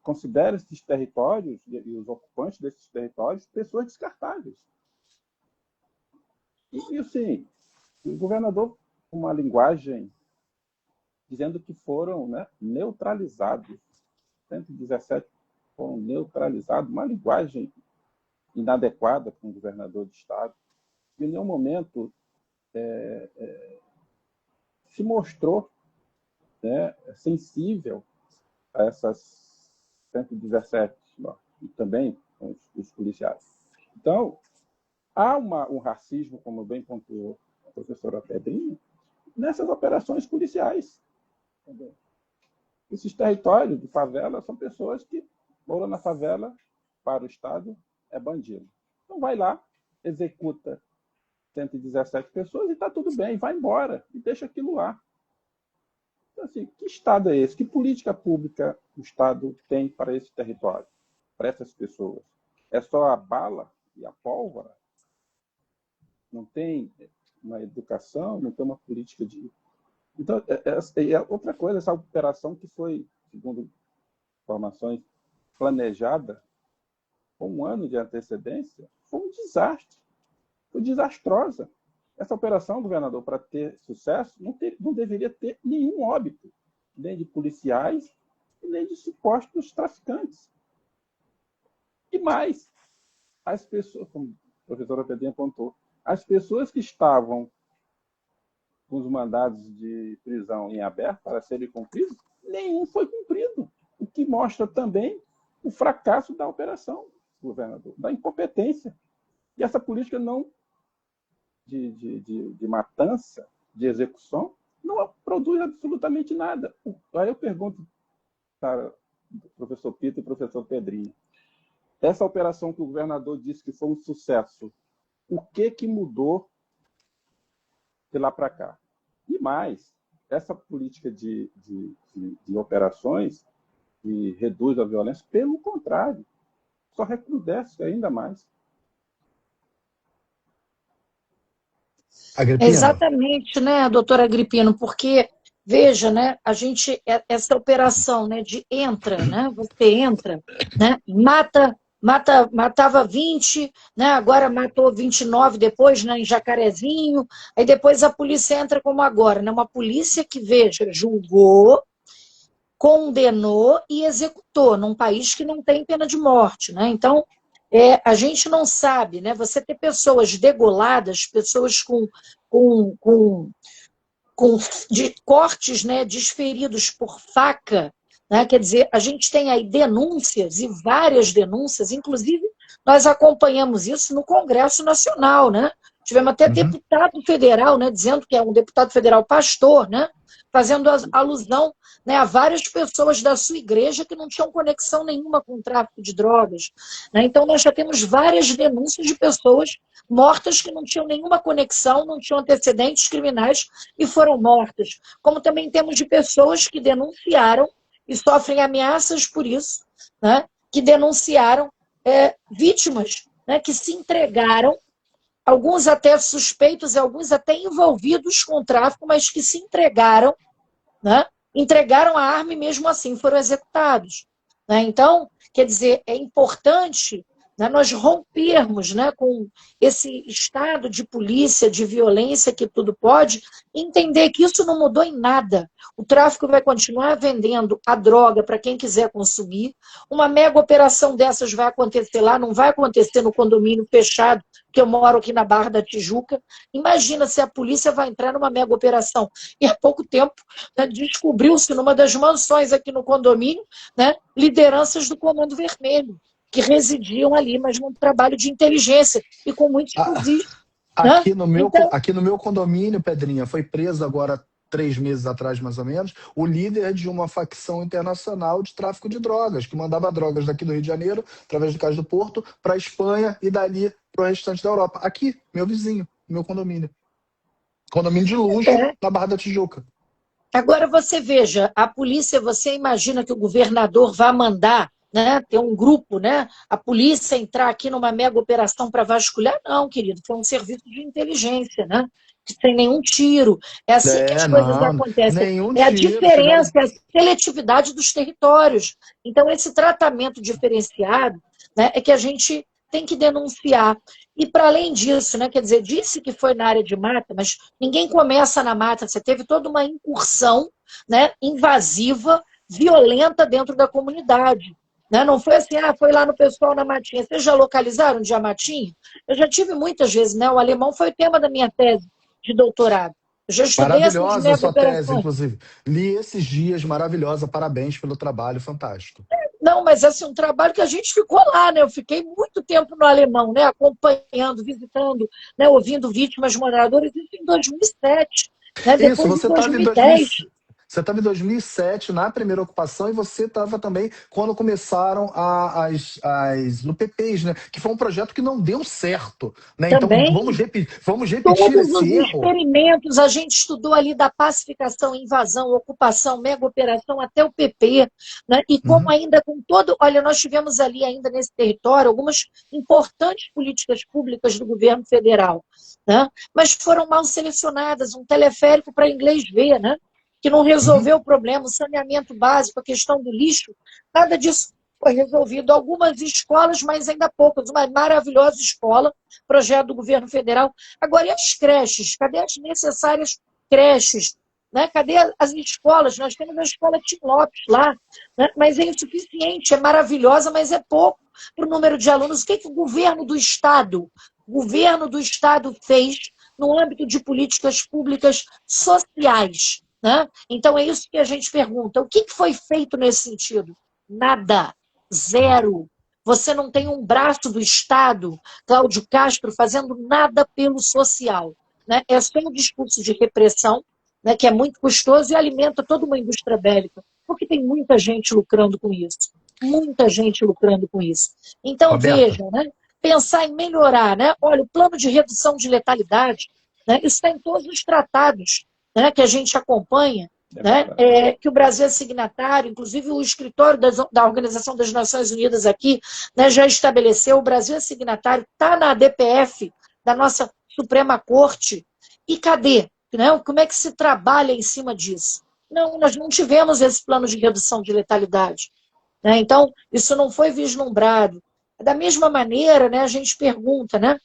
considera esses territórios e os ocupantes desses territórios pessoas descartáveis. E assim, o governador, com uma linguagem dizendo que foram, né, neutralizados. 117 foram neutralizados, uma linguagem inadequada para um governador de Estado. Em nenhum momento se mostrou, né, sensível a essas 117, e também os policiais. Então, há um racismo, como bem pontuou a professora Pedrinha, nessas operações policiais. Entendeu? Esses territórios de favela são pessoas que moram na favela, para o Estado, é bandido. Então vai lá, executa 117 pessoas e está tudo bem, vai embora e deixa aquilo lá. Então, assim, que Estado é esse? Que política pública o Estado tem para esse território, para essas pessoas? É só a bala e a pólvora? Não tem uma educação, não tem uma política de... Então, outra coisa, essa operação que foi, segundo informações, planejada com um ano de antecedência, foi um desastre. Foi desastrosa. Essa operação, governador, para ter sucesso, não deveria ter nenhum óbito, nem de policiais e nem de supostos traficantes. E mais, as pessoas, como a professora Pedrinha apontou, as pessoas que estavam com os mandados de prisão em aberto para serem cumpridos, nenhum foi cumprido. O que mostra também o fracasso da operação, governador, da incompetência. E essa política não de matança, de execução, não produz absolutamente nada. Aí eu pergunto para o professor Pita e o professor Pedrinha, essa operação que o governador disse que foi um sucesso, o que mudou de lá para cá? E mais, essa política de operações que reduz a violência, pelo contrário, só recrudesce ainda mais. Agripino. Exatamente, né, doutora Agripino, porque, veja, né, essa operação, né, de entra, né, você entra, né, mata matava 20, né? Agora matou 29 depois, né, em Jacarezinho, aí depois a polícia entra como agora, né? Uma polícia que, veja, julgou, condenou e executou, num país que não tem pena de morte, né? Então, a gente não sabe, né? Você ter pessoas degoladas, pessoas com cortes, né, desferidos por faca, né? Quer dizer, a gente tem aí denúncias, e várias denúncias, inclusive nós acompanhamos isso no Congresso Nacional, né? Tivemos até deputado federal, né, dizendo que é um deputado federal pastor, né, fazendo alusão, né, a várias pessoas da sua igreja que não tinham conexão nenhuma com o tráfico de drogas, né? Então nós já temos várias denúncias de pessoas mortas que não tinham nenhuma conexão, não tinham antecedentes criminais e foram mortas. Como também temos de pessoas que denunciaram e sofrem ameaças por isso, né, que denunciaram vítimas, né, que se entregaram, alguns até suspeitos, alguns até envolvidos com o tráfico, mas que se entregaram, né, entregaram a arma e mesmo assim foram executados, né? Então, quer dizer, é importante, né, nós rompermos, né, com esse estado de polícia, de violência que tudo pode, entender que isso não mudou em nada. O tráfico vai continuar vendendo a droga para quem quiser consumir. Uma mega operação dessas vai acontecer lá, não vai acontecer no condomínio fechado, que eu moro aqui na Barra da Tijuca. Imagina se a polícia vai entrar numa mega operação. E há pouco tempo, né, descobriu-se numa das mansões aqui no condomínio, né, lideranças do Comando Vermelho, que residiam ali, mas num trabalho de inteligência e com muitos fuzis. Aqui, né? aqui no meu condomínio, Pedrinha, foi preso agora 3 meses atrás, mais ou menos, o líder de uma facção internacional de tráfico de drogas, que mandava drogas daqui do Rio de Janeiro, através do Cais do Porto, para a Espanha e dali para o restante da Europa. Aqui, meu vizinho, meu condomínio. Condomínio de luxo, na Barra da Tijuca. Agora você veja, a polícia, você imagina que o governador vai mandar, né, ter um grupo, né, a polícia entrar aqui numa mega operação para vasculhar? Não, querido, foi um serviço de inteligência, né? Sem nenhum tiro. É assim que as coisas acontecem. Nenhum É a tiro, diferença, é a seletividade dos territórios. Então, esse tratamento diferenciado, né, é que a gente tem que denunciar. E, para além disso, né, quer dizer, disse que foi na área de mata, mas ninguém começa na mata. Você teve toda uma incursão, né, invasiva, violenta dentro da comunidade. Né? Não foi assim, foi lá no pessoal na matinha. Vocês já localizaram onde é a matinha? Eu já tive muitas vezes, né? O alemão foi o tema da minha tese de doutorado. Eu já estudei maravilhosa a sua tese, inclusive. Li esses dias, maravilhosa. Parabéns pelo trabalho, fantástico. Não, mas assim, um trabalho que a gente ficou lá, né? Eu fiquei muito tempo no alemão, né? Acompanhando, visitando, né? Ouvindo vítimas moradoras, isso em 2007. Né? Depois, isso, você em 2010. Você estava em 2007, na primeira ocupação, e você estava também quando começaram as UPPs, né? Que foi um projeto que não deu certo. Né? Então, vamos repetir Todos esse os erro. experimentos, a gente estudou ali da pacificação, invasão, ocupação, mega operação, até o PP. Né? E como ainda com todo... Olha, nós tivemos ali ainda nesse território algumas importantes políticas públicas do governo federal. Né? Mas foram mal selecionadas, um teleférico para inglês ver, né? Que não resolveu o problema, o saneamento básico, a questão do lixo, nada disso foi resolvido. Algumas escolas, mas ainda poucas. Uma maravilhosa escola, projeto do governo federal. Agora, e as creches? Cadê as necessárias creches? Né? Cadê as escolas? Nós temos a escola Tim Lopes lá, né? Mas é insuficiente, é maravilhosa, mas é pouco para o número de alunos. O que o governo do Estado fez no âmbito de políticas públicas sociais? Né? Então é isso que a gente pergunta. O que foi feito nesse sentido? Nada. Zero. Você não tem um braço do Estado, Cláudio Castro, fazendo nada pelo social. Né? É só um discurso de repressão, né, que é muito custoso e alimenta toda uma indústria bélica, porque tem muita gente lucrando com isso. Muita gente lucrando com isso. Então, veja, né? Pensar em melhorar. Né? Olha, o plano de redução de letalidade, né, isso está em todos os tratados, né, que a gente acompanha, né, que o Brasil é signatário, inclusive o escritório da Organização das Nações Unidas aqui, né, já estabeleceu, o Brasil é signatário, está na DPF da nossa Suprema Corte. E cadê? Né, como é que se trabalha em cima disso? Não, nós não tivemos esse plano de redução de letalidade. Né, então, isso não foi vislumbrado. Da mesma maneira, né, a gente pergunta, né,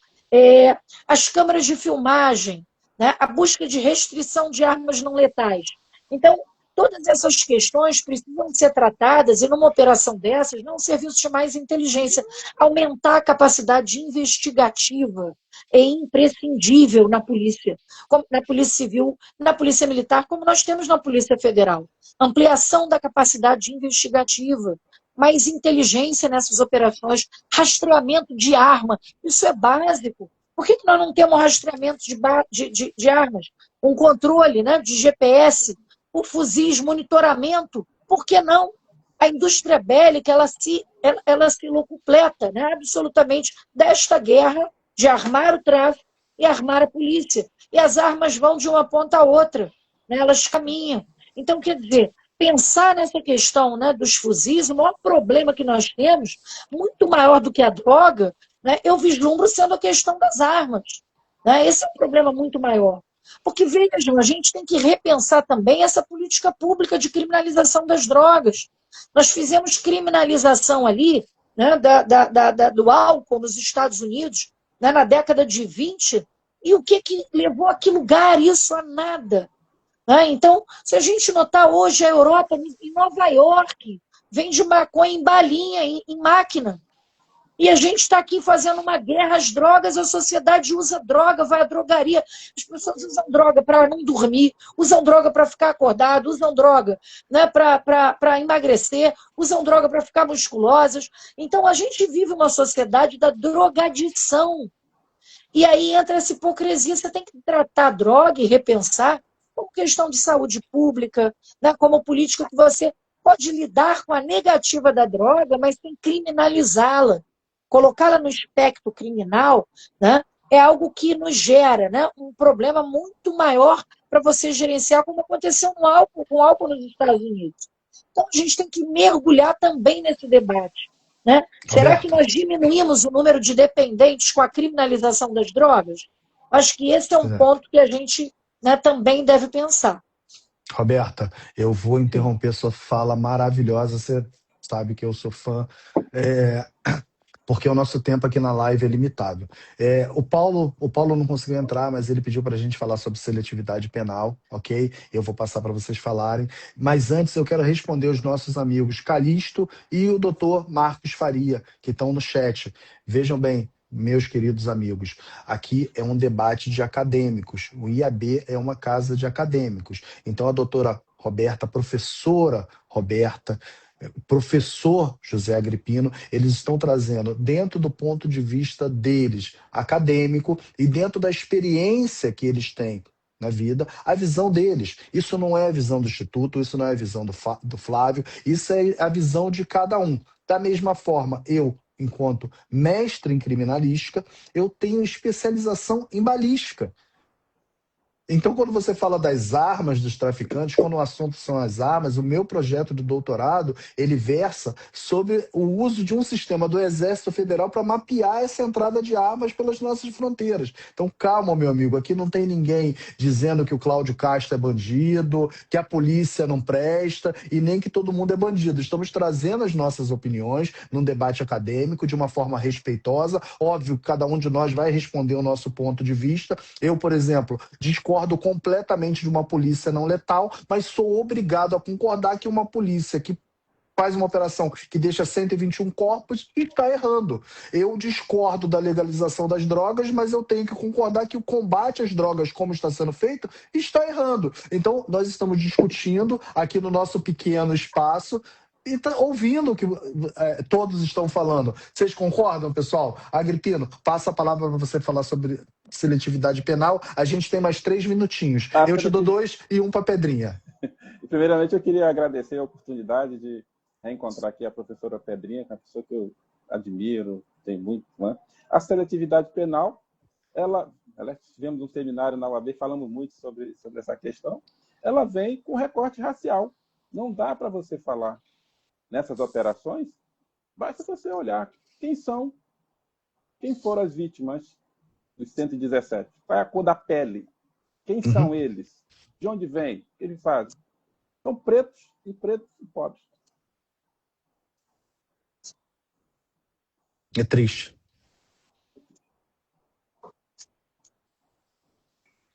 as câmeras de filmagem, né, a busca de restrição de armas não letais. Então, todas essas questões precisam ser tratadas e, numa operação dessas, não serviços de mais inteligência. Aumentar a capacidade investigativa é imprescindível na polícia civil, na polícia militar, como nós temos na Polícia Federal. Ampliação da capacidade investigativa, mais inteligência nessas operações, rastreamento de arma, isso é básico. Por que nós não temos rastreamento de armas? Um controle, né, de GPS, por fuzis, monitoramento, por que não? A indústria bélica, ela se locupleta, né, absolutamente desta guerra de armar o tráfico e armar a polícia. E as armas vão de uma ponta a outra, né, elas caminham. Então, quer dizer, pensar nessa questão, né, dos fuzis, o maior problema que nós temos, muito maior do que a droga, né, eu vislumbro sendo a questão das armas. Né? Esse é um problema muito maior. Porque, vejam, a gente tem que repensar também essa política pública de criminalização das drogas. Nós fizemos criminalização ali, né, do álcool nos Estados Unidos, né, na década de 20, e o que levou a que lugar isso? A nada. Né? Então, se a gente notar hoje a Europa, em Nova York, vende maconha em balinha, em máquina. E a gente está aqui fazendo uma guerra às drogas, a sociedade usa droga, vai à drogaria. As pessoas usam droga para não dormir, usam droga para ficar acordado, usam droga, né, para emagrecer, usam droga para ficar musculosas. Então, a gente vive uma sociedade da drogadição. E aí entra essa hipocrisia, você tem que tratar a droga e repensar como questão de saúde pública, né, como política que você pode lidar com a negativa da droga, mas sem criminalizá-la. Colocá-la no espectro criminal, né, é algo que nos gera, né, um problema muito maior para você gerenciar, como aconteceu com o álcool nos Estados Unidos. Então, a gente tem que mergulhar também nesse debate. Né? Será que nós diminuímos o número de dependentes com a criminalização das drogas? Acho que esse é um ponto que a gente, né, também deve pensar. Roberta, eu vou interromper sua fala maravilhosa, você sabe que eu sou fã, porque o nosso tempo aqui na live é limitado. O Paulo não conseguiu entrar, mas ele pediu para a gente falar sobre seletividade penal, ok? Eu vou passar para vocês falarem. Mas antes eu quero responder os nossos amigos Calixto e o doutor Marcos Faria, que estão no chat. Vejam bem, meus queridos amigos, aqui é um debate de acadêmicos. O IAB é uma casa de acadêmicos. Então a doutora Roberta, professora Roberta, professor José Agripino, eles estão trazendo, dentro do ponto de vista deles, acadêmico, e dentro da experiência que eles têm na vida, a visão deles. Isso não é a visão do Instituto, isso não é a visão do Flávio, isso é a visão de cada um. Da mesma forma, eu, enquanto mestre em criminalística, eu tenho especialização em balística. Então, quando você fala das armas dos traficantes, quando o assunto são as armas, o meu projeto de doutorado, ele versa sobre o uso de um sistema do Exército Federal para mapear essa entrada de armas pelas nossas fronteiras. Então, calma, meu amigo, aqui não tem ninguém dizendo que o Cláudio Castro é bandido, que a polícia não presta e nem que todo mundo é bandido. Estamos trazendo as nossas opiniões num debate acadêmico de uma forma respeitosa. Óbvio que cada um de nós vai responder o nosso ponto de vista. Eu, por exemplo, discordo completamente de uma polícia não letal, mas sou obrigado a concordar que uma polícia que faz uma operação que deixa 121 corpos está errando. Eu discordo da legalização das drogas, mas eu tenho que concordar que o combate às drogas, como está sendo feito, está errando. Então, nós estamos discutindo aqui no nosso pequeno espaço e tá ouvindo o que todos estão falando. Vocês concordam, pessoal? Agripino, passa a palavra para você falar sobre seletividade penal. A gente tem mais 3 minutinhos. Eu te dou 2 e 1 para Pedrinha. Primeiramente, eu queria agradecer a oportunidade de reencontrar aqui a professora Pedrinha, que é uma pessoa que eu admiro, tem muito, né? A seletividade penal, tivemos um seminário na UAB, falamos muito sobre essa questão, ela vem com recorte racial. Não dá para você falar nessas operações, basta você olhar quem foram as vítimas dos 117, qual é a cor da pele, quem são eles, de onde vêm, o que eles fazem. São pretos e pobres. É triste.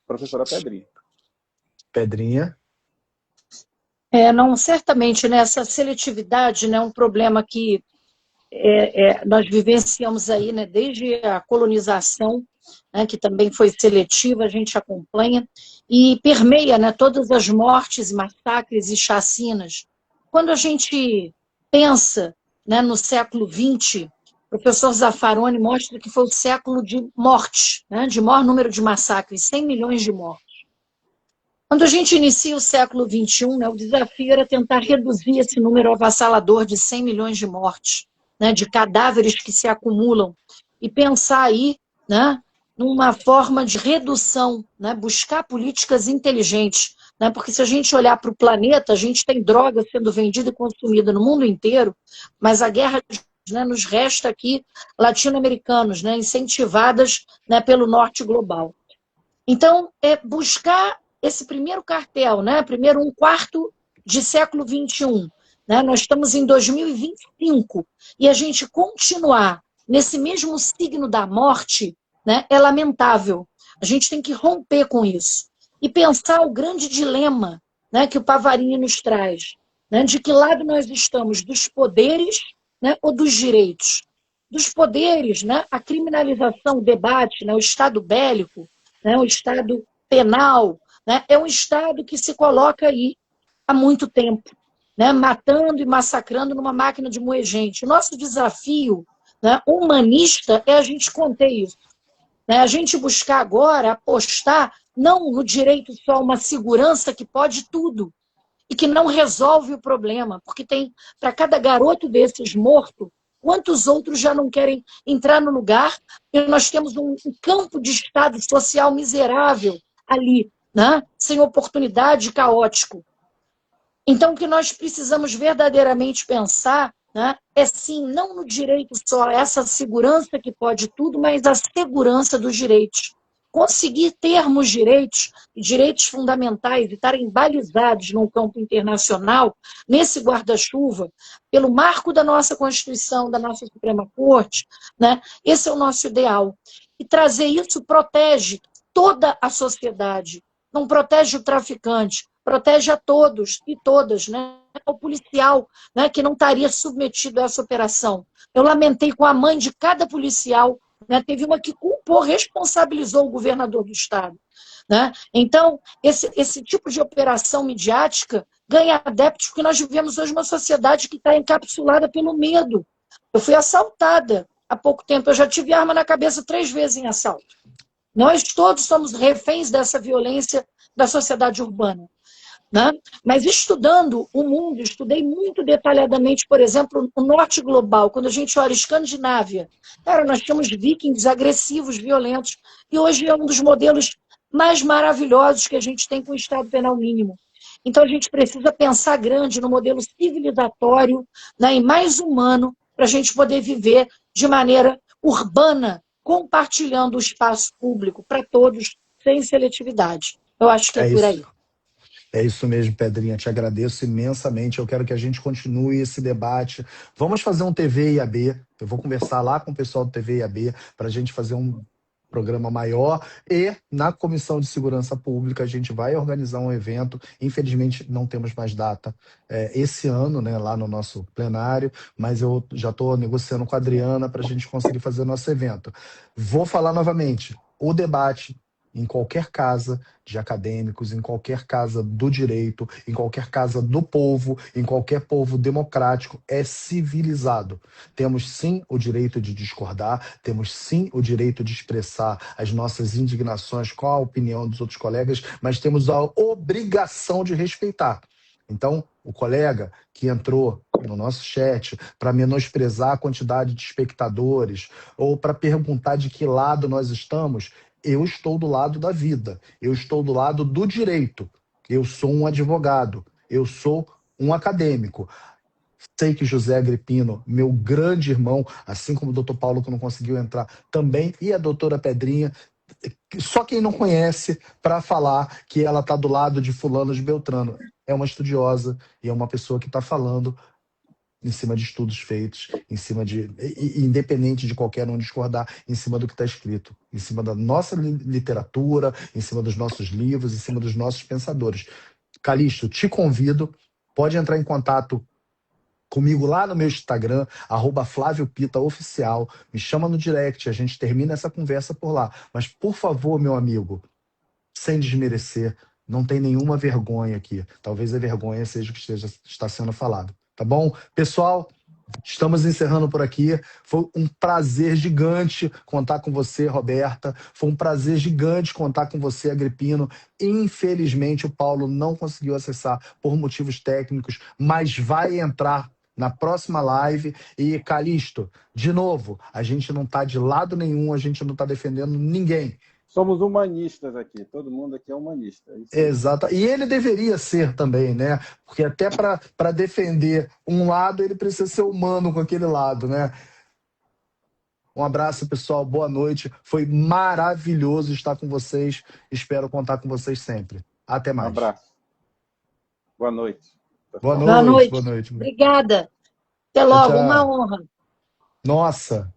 Professora Pedrinha. Pedrinha. Não, certamente, né, essa seletividade, né, é um problema que nós vivenciamos aí, né, desde a colonização, né, que também foi seletiva, a gente acompanha, e permeia, né, todas as mortes, massacres e chacinas. Quando a gente pensa, né, no século XX, o professor Zaffaroni mostra que foi o século de morte, né, de maior número de massacres, 100 milhões de mortes. Quando a gente inicia o século XXI, né, o desafio era tentar reduzir esse número avassalador de 100 milhões de mortes, né, de cadáveres que se acumulam, e pensar aí, né, numa forma de redução, né, buscar políticas inteligentes, né, porque se a gente olhar para o planeta, a gente tem droga sendo vendida e consumida no mundo inteiro, mas a guerra, né, nos resta aqui latino-americanos, né, incentivadas, né, pelo norte global. Então, buscar esse primeiro cartel, né? Primeiro um quarto de século XXI. Né? Nós estamos em 2025 e a gente continuar nesse mesmo signo da morte, né, é lamentável. A gente tem que romper com isso e pensar o grande dilema, né, que o Pavarini nos traz. Né? De que lado nós estamos? Dos poderes, né, ou dos direitos? Dos poderes, né? A criminalização, o debate, né, o Estado bélico, né, o Estado penal, né, é um Estado que se coloca aí há muito tempo, né, matando e massacrando numa máquina de moer gente. O nosso desafio, né, humanista é a gente conter isso. Né, a gente buscar agora apostar não no direito só a uma segurança que pode tudo e que não resolve o problema, porque tem, para cada garoto desses morto, quantos outros já não querem entrar no lugar? E nós temos um campo de Estado social miserável ali, né? Sem oportunidade, caótico. Então, o que nós precisamos verdadeiramente pensar, né, é sim, não no direito só, essa segurança que pode tudo, mas a segurança dos direitos. Conseguir termos direitos, direitos fundamentais, e estarem balizados no campo internacional, nesse guarda-chuva, pelo marco da nossa Constituição, da nossa Suprema Corte, né, esse é o nosso ideal. E trazer isso protege toda a sociedade, não protege o traficante, protege a todos e todas, né? O policial, né, que não estaria submetido a essa operação. Eu lamentei com a mãe de cada policial, né? Teve uma que culpou, responsabilizou o governador do estado. Né? Então, esse tipo de operação midiática ganha adeptos, porque nós vivemos hoje uma sociedade que está encapsulada pelo medo. Eu fui assaltada há pouco tempo, eu já tive arma na cabeça 3 vezes em assalto. Nós todos somos reféns dessa violência da sociedade urbana. Né? Mas estudando o mundo, estudei muito detalhadamente, por exemplo, o norte global, quando a gente olha a Escandinávia, cara, nós tínhamos vikings agressivos, violentos, e hoje é um dos modelos mais maravilhosos que a gente tem com o Estado Penal Mínimo. Então a gente precisa pensar grande no modelo civilizatório, né, e mais humano, para a gente poder viver de maneira urbana, compartilhando o espaço público para todos, sem seletividade. Eu acho que é por aí. É isso mesmo, Pedrinha. Te agradeço imensamente. Eu quero que a gente continue esse debate. Vamos fazer um TV IAB. Eu vou conversar lá com o pessoal do TV IAB para a gente fazer um programa maior. E na Comissão de Segurança Pública a gente vai organizar um evento. Infelizmente não temos mais data esse ano, né, lá no nosso plenário, mas eu já estou negociando com a Adriana para a gente conseguir fazer o nosso evento. Vou falar novamente. O debate em qualquer casa de acadêmicos, em qualquer casa do direito, em qualquer casa do povo, em qualquer povo democrático, é civilizado. Temos sim o direito de discordar, temos sim o direito de expressar as nossas indignações com a opinião dos outros colegas, mas temos a obrigação de respeitar. Então, o colega que entrou no nosso chat para menosprezar a quantidade de espectadores ou para perguntar de que lado nós estamos, eu estou do lado da vida, eu estou do lado do direito, eu sou um advogado, eu sou um acadêmico. Sei que José Agripino, meu grande irmão, assim como o doutor Paulo, que não conseguiu entrar também, e a doutora Pedrinha, só quem não conhece para falar que ela está do lado de fulano de Beltrano. É uma estudiosa e é uma pessoa que está falando em cima de estudos feitos, em cima de, independente de qualquer um discordar, em cima do que está escrito, em cima da nossa literatura, em cima dos nossos livros, em cima dos nossos pensadores. Calixto, te convido, pode entrar em contato comigo lá no meu Instagram, @FlávioPitaOficial, me chama no direct, a gente termina essa conversa por lá. Mas, por favor, meu amigo, sem desmerecer, não tem nenhuma vergonha aqui. Talvez a vergonha seja o que está sendo falado. Tá bom? Pessoal, estamos encerrando por aqui. Foi um prazer gigante contar com você, Roberta. Foi um prazer gigante contar com você, Agripino. Infelizmente, o Paulo não conseguiu acessar por motivos técnicos, mas vai entrar na próxima live. E, Calixto, de novo, a gente não está de lado nenhum, a gente não está defendendo ninguém. Somos humanistas aqui, todo mundo aqui é humanista. Exato. E ele deveria ser também, né? Porque até para defender um lado, ele precisa ser humano com aquele lado, né? Um abraço, pessoal. Boa noite. Foi maravilhoso estar com vocês. Espero contar com vocês sempre. Até mais. Um abraço. Boa noite. Boa noite. Boa noite. Boa noite. Obrigada. Até logo. Uma honra. Nossa.